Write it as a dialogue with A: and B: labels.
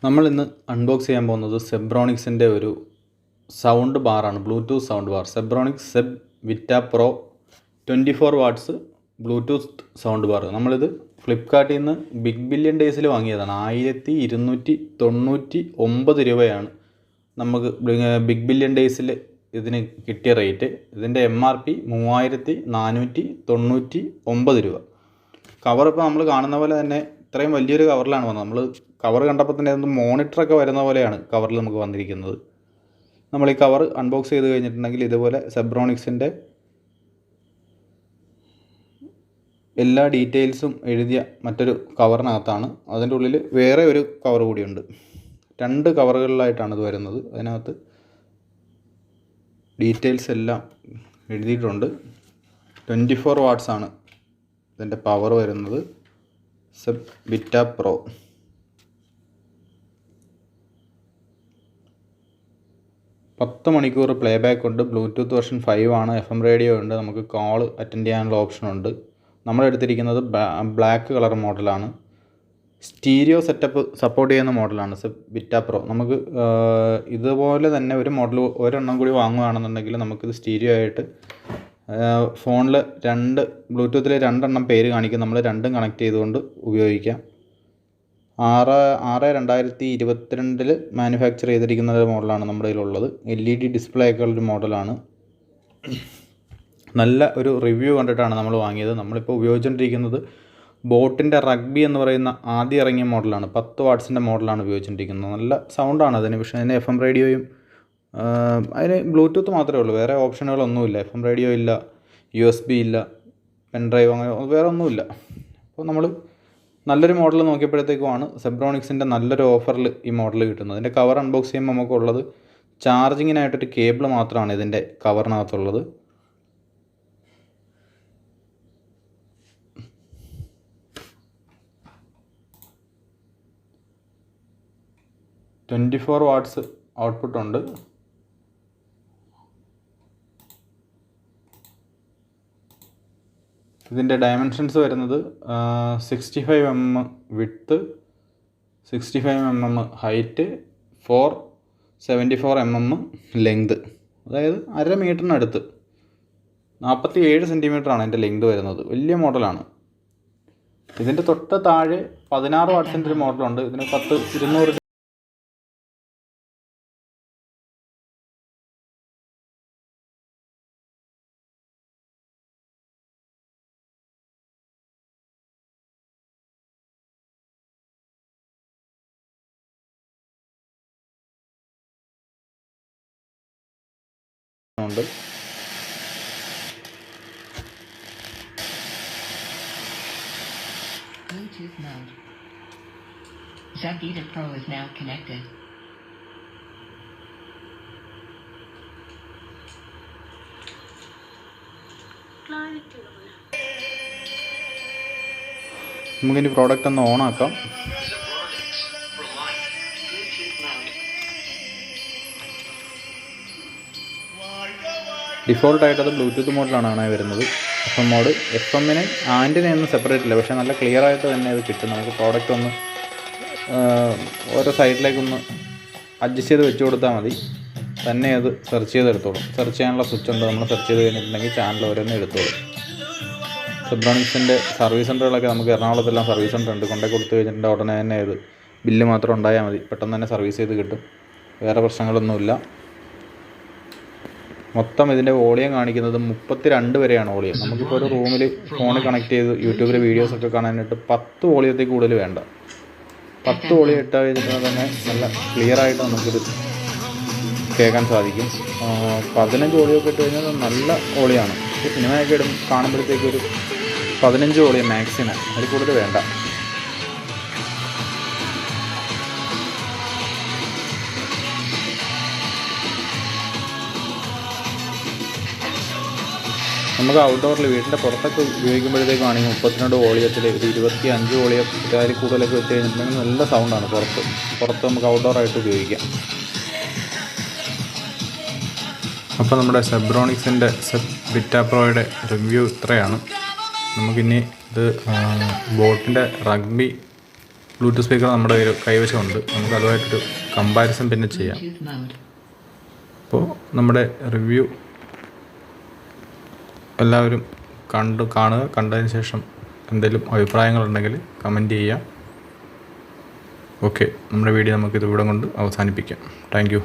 A: നമ്മൾ ഇന്ന് അൺബോക്സ് ചെയ്യാൻ പോകുന്നത് സെബ്രോണിക്സിൻ്റെ ഒരു സൗണ്ട് ബാറാണ്, bluetooth sound bar. Zebronics Zeb Vita pro 24 watts bluetooth sound bar. നമ്മളിത് ഫ്ലിപ്കാർട്ടിൽ നിന്ന് ബിഗ് ബില്യൺ ഡേയ്സിൽ വാങ്ങിയതാണ്. 1299 രൂപയാണ് നമുക്ക് ബിഗ് ബില്യൺ ഡേയ്സിൽ ഇതിന് കിട്ടിയ റേറ്റ്. ഇതിൻ്റെ MRP 3499 രൂപ. കവർ ഇപ്പോൾ നമ്മൾ കാണുന്ന പോലെ തന്നെ ഇത്രയും വലിയൊരു കവറിലാണ് വന്നത്. നമ്മൾ കവർ കണ്ടപ്പോൾ തന്നെ അതൊന്ന് മോണിറ്ററൊക്കെ വരുന്ന പോലെയാണ് കവറിൽ നമുക്ക് വന്നിരിക്കുന്നത്. നമ്മൾ ഈ കവർ അൺബോക്സ് ചെയ്ത് കഴിഞ്ഞിട്ടുണ്ടെങ്കിൽ ഇതുപോലെ സെബ്രോണിക്സിൻ്റെ എല്ലാ ഡീറ്റെയിൽസും എഴുതിയ മറ്റൊരു കവറിനകത്താണ്. അതിൻ്റെ ഉള്ളിൽ വേറെ ഒരു കവർ കൂടിയുണ്ട്. 2 കവറുകളിലായിട്ടാണ് ഇത് വരുന്നത്. അതിനകത്ത് ഡീറ്റെയിൽസ് എല്ലാം എഴുതിയിട്ടുണ്ട്. 24 വാട്ട്സ് ആണ് ഇതിൻ്റെ പവർ വരുന്നത്. സെബ് വിറ്റ പ്രോ. പത്ത് മണിക്കൂർ പ്ലേ ബാക്ക് ഉണ്ട്. ബ്ലൂടൂത്ത് വെർഷൻ 5 ആണ്. FM റേഡിയോ ഉണ്ട്. നമുക്ക് കോൾ അറ്റൻഡ് ചെയ്യാനുള്ള ഓപ്ഷനുണ്ട്. നമ്മളെടുത്തിരിക്കുന്നത് ബ്ലാക്ക് കളർ മോഡലാണ്. സ്റ്റീരിയോ സെറ്റപ്പ് സപ്പോർട്ട് ചെയ്യുന്ന മോഡലാണ് സെബ് വിറ്റ പ്രോ. നമുക്ക് ഇതുപോലെ തന്നെ ഒരു മോഡൽ ഒരെണ്ണം കൂടി വാങ്ങുകയാണെന്നുണ്ടെങ്കിൽ നമുക്കിത് സ്റ്റീരിയോ ആയിട്ട് ഫോണിൽ ബ്ലൂടൂത്തിൽ 2 എണ്ണം പേര് കാണിക്കും. നമ്മൾ 2ഉം കണക്ട് ചെയ്തുകൊണ്ട് ഉപയോഗിക്കാം. 6/2022 മാനുഫാക്ചർ ചെയ്തിരിക്കുന്ന ഒരു മോഡലാണ് നമ്മുടെ കയ്യിലുള്ളത്. LED ഡിസ്പ്ലേ ഒക്കെ ഉള്ളൊരു മോഡലാണ്. നല്ല ഒരു റിവ്യൂ കണ്ടിട്ടാണ് നമ്മൾ വാങ്ങിയത്. നമ്മളിപ്പോൾ ഉപയോഗിച്ചുകൊണ്ടിരിക്കുന്നത് ബോട്ടിൻ്റെ റഗ്ബി എന്ന് പറയുന്ന ആദ്യം ഇറങ്ങിയ മോഡലാണ്. 10 വാട്ട്സിൻ്റെ മോഡലാണ് ഉപയോഗിച്ചുകൊണ്ടിരിക്കുന്നത്. നല്ല സൗണ്ടാണ് അതിന്. പക്ഷേ അതിന് FM റേഡിയോയും അതിന് ബ്ലൂടൂത്ത് മാത്രമേ ഉള്ളൂ. വേറെ ഓപ്ഷനുകളൊന്നുമില്ല. FM റേഡിയോ ഇല്ല, USB ഇല്ല, പെൻഡ്രൈവ്, അങ്ങനെ വേറെ ഒന്നുമില്ല. അപ്പോൾ നമ്മൾ നല്ലൊരു മോഡൽ നോക്കിയപ്പോഴത്തേക്കുമാണ് സെബ്രോണിക്സിൻ്റെ നല്ലൊരു ഓഫറിൽ ഈ മോഡൽ കിട്ടുന്നത്. ഇതിൻ്റെ കവർ അൺബോക്സ് ചെയ്യുമ്പോൾ നമുക്കുള്ളത് ചാർജിങ്ങിനായിട്ടൊരു കേബിൾ മാത്രമാണ് ഇതിൻ്റെ കവറിനകത്തുള്ളത്. $24 വാട്ട്സ് ഔട്ട്പുട്ട് ഉണ്ട്. ഇതിൻ്റെ ഡയമെൻഷൻസ് വരുന്നത് 65 mm width, 65 mm height, 74 mm length. അതായത് 1/2 മീറ്ററിനടുത്ത് 47 സെൻറ്റിമീറ്ററാണ് അതിൻ്റെ ലെങ്ത് വരുന്നത്. വലിയ മോഡലാണ്. ഇതിൻ്റെ തൊട്ട് താഴെ 16 വാട്ട്സിൻ്റെ ഒരു മോഡലുണ്ട്. ഇതിന് 200 ഉണ്ട്.
B: Bluetooth mode. Zebb Vita Pro is now connected.
A: നമുക്കിനി പ്രോഡക്റ്റ് ഒന്ന് ഓൺ ആക്കാം. ഡിഫോൾട്ടായിട്ട് അത് ബ്ലൂടൂത്ത് മോഡിലാണ് വരുന്നത്. FM mode. FM-ന് ആൻറ്റിനൊന്നും സെപ്പറേറ്റ് ഇല്ല, പക്ഷേ നല്ല ക്ലിയർ ആയിട്ട് തന്നെ അത് കിട്ടും. നമുക്ക് പ്രോഡക്റ്റ് ഒന്ന് ഓരോ സൈഡിലേക്കൊന്ന് അഡ്ജസ്റ്റ് ചെയ്ത് വെച്ച് കൊടുത്താൽ മതി. തന്നെ അത് സെർച്ച് ചെയ്തെടുത്തോളും. സെർച്ച് ചെയ്യാനുള്ള സ്വിച്ച് ഉണ്ട്. നമ്മൾ സെർച്ച് ചെയ്ത് കഴിഞ്ഞിട്ടുണ്ടെങ്കിൽ ചാനൽ ഓരോന്നും എടുത്തോളും. സെബ്രോണിക്സിൻ്റെ സർവീസ് സെൻ്ററുകളൊക്കെ നമുക്ക് എറണാകുളത്തെല്ലാം സർവീസ് സെൻ്റർ ഉണ്ട്. കൊണ്ടേ കൊടുത്തു കഴിഞ്ഞിട്ടുണ്ടെങ്കിൽ ഉടനെ തന്നെ ഇത് ബില്ല് മാത്രം ഉണ്ടായാൽ മതി. പെട്ടെന്ന് തന്നെ സർവീസ് ചെയ്ത് കിട്ടും. വേറെ പ്രശ്നങ്ങളൊന്നുമില്ല. മൊത്തം ഇതിൻ്റെ വോളിയം കാണിക്കുന്നത് 32 വരെയാണ് വോളിയം. നമുക്കിപ്പോൾ ഒരു റൂമിൽ ഫോണിൽ കണക്ട് ചെയ്ത് യൂട്യൂബിൽ വീഡിയോസൊക്കെ കാണാനായിട്ട് 10 വോളിയത്തിൽ കൂടുതൽ വേണ്ട. 10 വോളിയം ഇട്ട് കഴിഞ്ഞിട്ടുണ്ടെങ്കിൽ തന്നെ നല്ല ക്ലിയറായിട്ട് നമുക്കിത് കേൾക്കാൻ സാധിക്കും. 15 വോളിയമൊക്കെ ഇട്ട് കഴിഞ്ഞാൽ നല്ല വോളിയമാണ്. പക്ഷേ സിനിമയൊക്കെ കാണുമ്പോഴത്തേക്കൊരു 15 വോളിയം മാക്സിമം, അതിൽ കൂടുതൽ വേണ്ട. നമുക്ക് ഔട്ട്ഡോറിൽ വീടിൻ്റെ പുറത്തൊക്കെ ഉപയോഗിക്കുമ്പോഴത്തേക്കാണെങ്കിൽ 32 വോളിയത്തിൽ ഒരു 25 വോളിയം അതിൽ കൂടുതലൊക്കെ വെച്ച് കഴിഞ്ഞിട്ടുണ്ടെങ്കിൽ നല്ല സൗണ്ടാണ്. പുറത്ത് നമുക്ക് ഔട്ട്ഡോറായിട്ട് ഉപയോഗിക്കാം. അപ്പോൾ നമ്മുടെ സെബ്രോണിക്സിൻ്റെ സെബ് വിറ്റ പ്രോയുടെ റിവ്യൂ ഇത്രയാണ്. നമുക്കിനി ഇത് ബോട്ടിൻ്റെ റഗ്ബി ബ്ലൂടൂത്ത് സ്പീക്കർ നമ്മുടെ കൈവശമുണ്ട്. നമുക്ക് അതുമായിട്ടൊരു കമ്പാരിസൺ പിന്നെ ചെയ്യാം.
B: Bluetooth mode.
A: അപ്പോൾ നമ്മുടെ റിവ്യൂ എല്ലാവരും കാണുക. കണ്ടതിന് ശേഷം എന്തെങ്കിലും അഭിപ്രായങ്ങളുണ്ടെങ്കിൽ കമൻറ്റ് ചെയ്യുക. ഓക്കെ, നമ്മുടെ വീഡിയോ നമുക്കിത് ഇവിടെ കൊണ്ട് അവസാനിപ്പിക്കാം. Thank you.